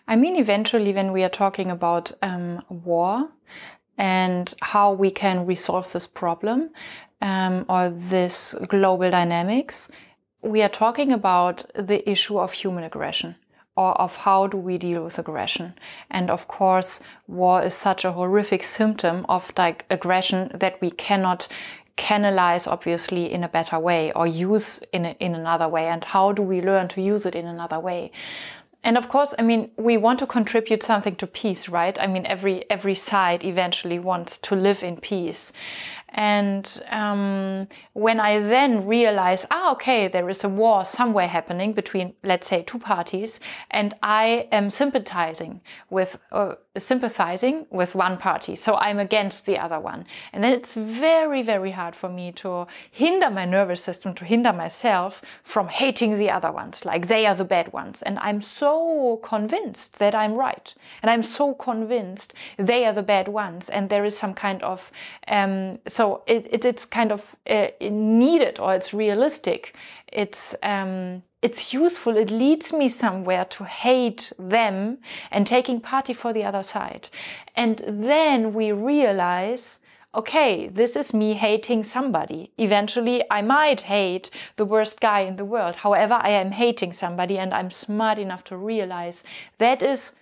I mean, eventually when we are talking about war and how we can resolve this problem or this global dynamics, we are talking about the issue of human aggression, or of how do we deal with aggression. And of course, war is such a horrific symptom of like aggression that we cannot canalize obviously in a better way or use in another way. And how do we learn to use it in another way? And of course, I mean, we want to contribute something to peace, right? I mean, every side eventually wants to live in peace. And when I then realize, okay, there is a war somewhere happening between, let's say, two parties, and I am sympathizing with one party, so I'm against the other one. And then it's very, very hard for me to hinder my nervous system, to hinder myself from hating the other ones, like they are the bad ones. And I'm so convinced that I'm right. And I'm so convinced they are the bad ones. And there is some kind of, so it's kind of needed, or it's realistic. It's useful. It leads me somewhere to hate them and taking party for the other side. And then we realize, okay, this is me hating somebody. Eventually, I might hate the worst guy in the world. However, I am hating somebody, and I'm smart enough to realize that is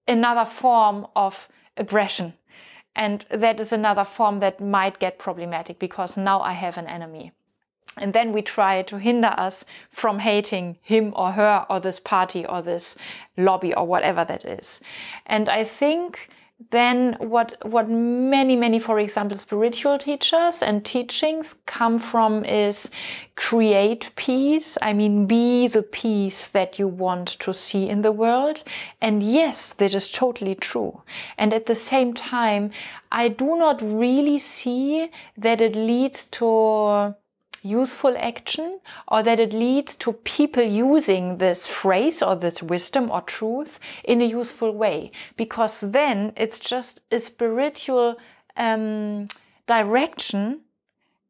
another form of aggression. And that is another form that might get problematic because now I have an enemy. And then we try to hinder us from hating him or her or this party or this lobby or whatever that is. And I think then what many, for example, spiritual teachers and teachings come from is create peace. I mean, be the peace that you want to see in the world. And yes, that is totally true. And at the same time, I do not really see that it leads to useful action, or that it leads to people using this phrase or this wisdom or truth in a useful way, because then it's just a spiritual direction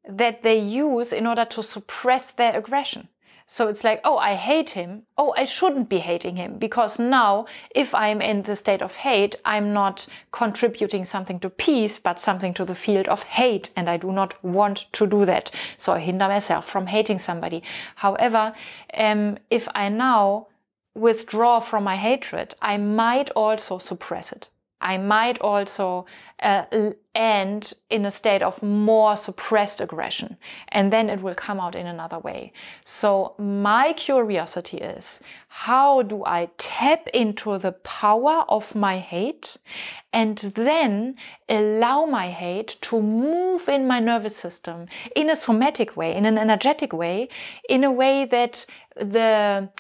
that they use in order to suppress their aggression. So it's like, oh, I hate him. Oh, I shouldn't be hating him, because now if I'm in the state of hate, I'm not contributing something to peace, but something to the field of hate. And I do not want to do that. So I hinder myself from hating somebody. However, if I now withdraw from my hatred, I might also suppress it. I might also end in a state of more suppressed aggression, and then it will come out in another way. So my curiosity is, how do I tap into the power of my hate and then allow my hate to move in my nervous system in a somatic way, in an energetic way, in a way that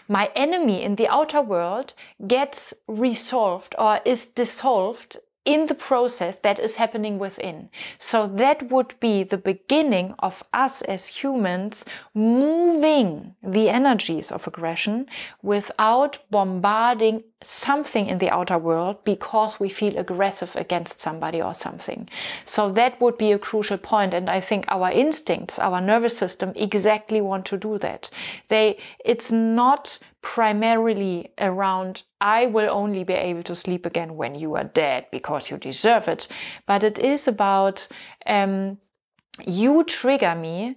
my enemy in the outer world gets resolved or is dissolved in the process that is happening within. So that would be the beginning of us as humans moving the energies of aggression without bombarding something in the outer world because we feel aggressive against somebody or something. So that would be a crucial point. And I think our instincts, our nervous system exactly want to do that. It's not primarily around, I will only be able to sleep again when you are dead because you deserve it. But it is about, you trigger me,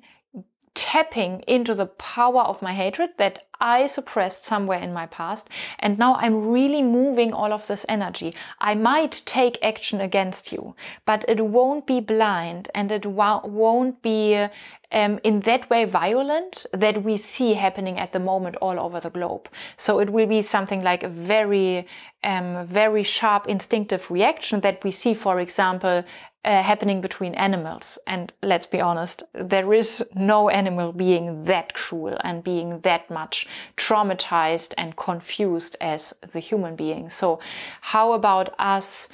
tapping into the power of my hatred that I suppressed somewhere in my past. And now I'm really moving all of this energy. I might take action against you, but it won't be blind, and it won't be in that way violent that we see happening at the moment all over the globe. So it will be something like a very, very sharp instinctive reaction that we see, for example, happening between animals. And let's be honest, there is no animal being that cruel and being that much traumatized and confused as the human being. So how about us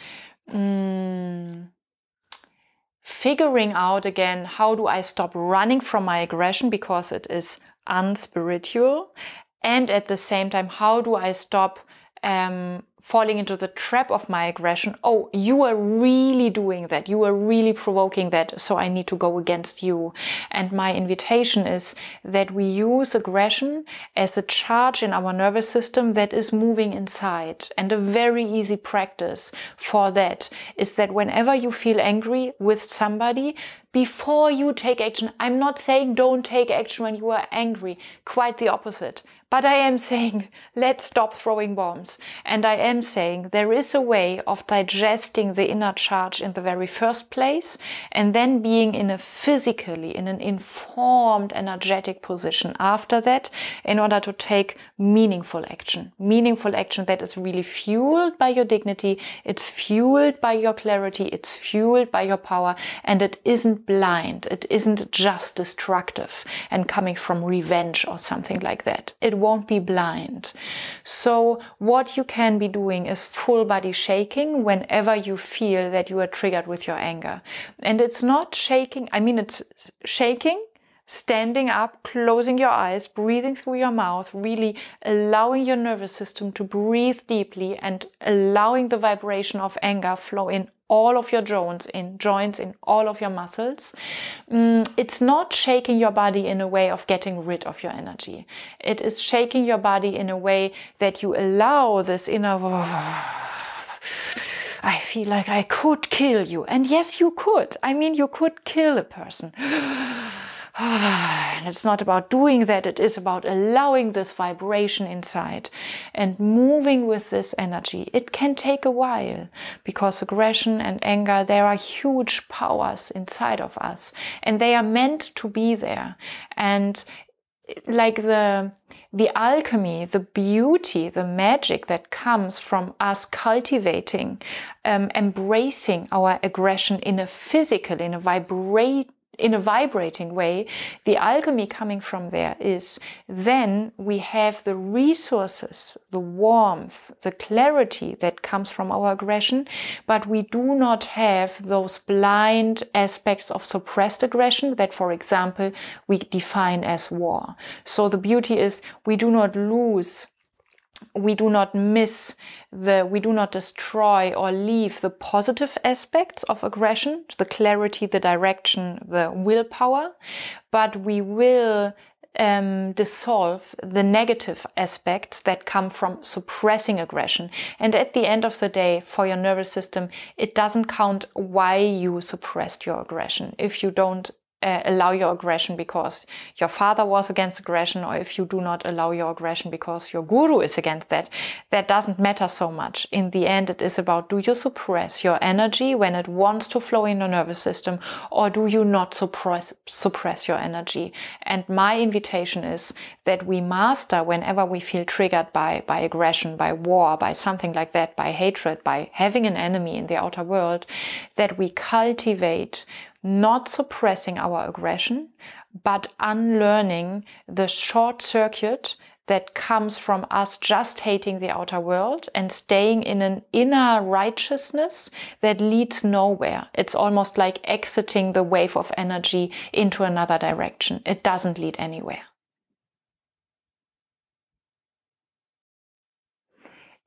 figuring out again, how do I stop running from my aggression because it is unspiritual? And at the same time, how do I stop falling into the trap of my aggression. Oh, you are really doing that. You are really provoking that. So I need to go against you. And my invitation is that we use aggression as a charge in our nervous system that is moving inside. And a very easy practice for that is that whenever you feel angry with somebody, before you take action, I'm not saying don't take action when you are angry, quite the opposite. But I am saying, let's stop throwing bombs. And I am saying there is a way of digesting the inner charge in the very first place and then being in an informed, energetic position after that in order to take meaningful action. Meaningful action that is really fueled by your dignity. It's fueled by your clarity. It's fueled by your power. And it isn't blind. It isn't just destructive and coming from revenge or something like that. It won't be blind. So what you can be doing is full body shaking whenever you feel that you are triggered with your anger. And it's not shaking, it's shaking, standing up, closing your eyes, breathing through your mouth, really allowing your nervous system to breathe deeply and allowing the vibration of anger flow in all of your joints, in all of your muscles. It's not shaking your body in a way of getting rid of your energy. It is shaking your body in a way that you allow this inner, I feel like I could kill you. And yes, you could. You could kill a person. And it's not about doing that. It is about allowing this vibration inside and moving with this energy. It can take a while because aggression and anger, there are huge powers inside of us and they are meant to be there. And like the alchemy, the beauty, the magic that comes from us cultivating, embracing our aggression in a physical, in a vibrating way, the alchemy coming from there is then we have the resources, the warmth, the clarity that comes from our aggression, but we do not have those blind aspects of suppressed aggression that, for example, we define as war. So the beauty is we do not lose, we do not miss we do not destroy or leave the positive aspects of aggression, the clarity, the direction, the willpower, but we will dissolve the negative aspects that come from suppressing aggression. And at the end of the day, for your nervous system, it doesn't count why you suppressed your aggression. If you don't allow your aggression because your father was against aggression, or if you do not allow your aggression because your guru is against that, that doesn't matter so much. In the end, it is about, do you suppress your energy when it wants to flow in your nervous system, or do you not suppress your energy? And my invitation is that we master whenever we feel triggered by aggression, by war, by something like that, by hatred, by having an enemy in the outer world, that we cultivate not suppressing our aggression, but unlearning the short circuit that comes from us just hating the outer world and staying in an inner righteousness that leads nowhere. It's almost like exiting the wave of energy into another direction. It doesn't lead anywhere.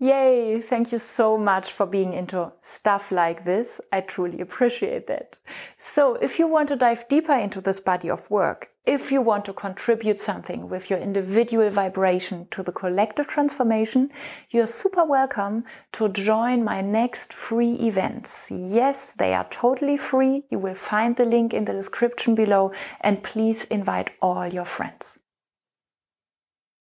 Yay! Thank you so much for being into stuff like this. I truly appreciate that. So if you want to dive deeper into this body of work, if you want to contribute something with your individual vibration to the collective transformation, you're super welcome to join my next free events. Yes, they are totally free. You will find the link in the description below, and please invite all your friends.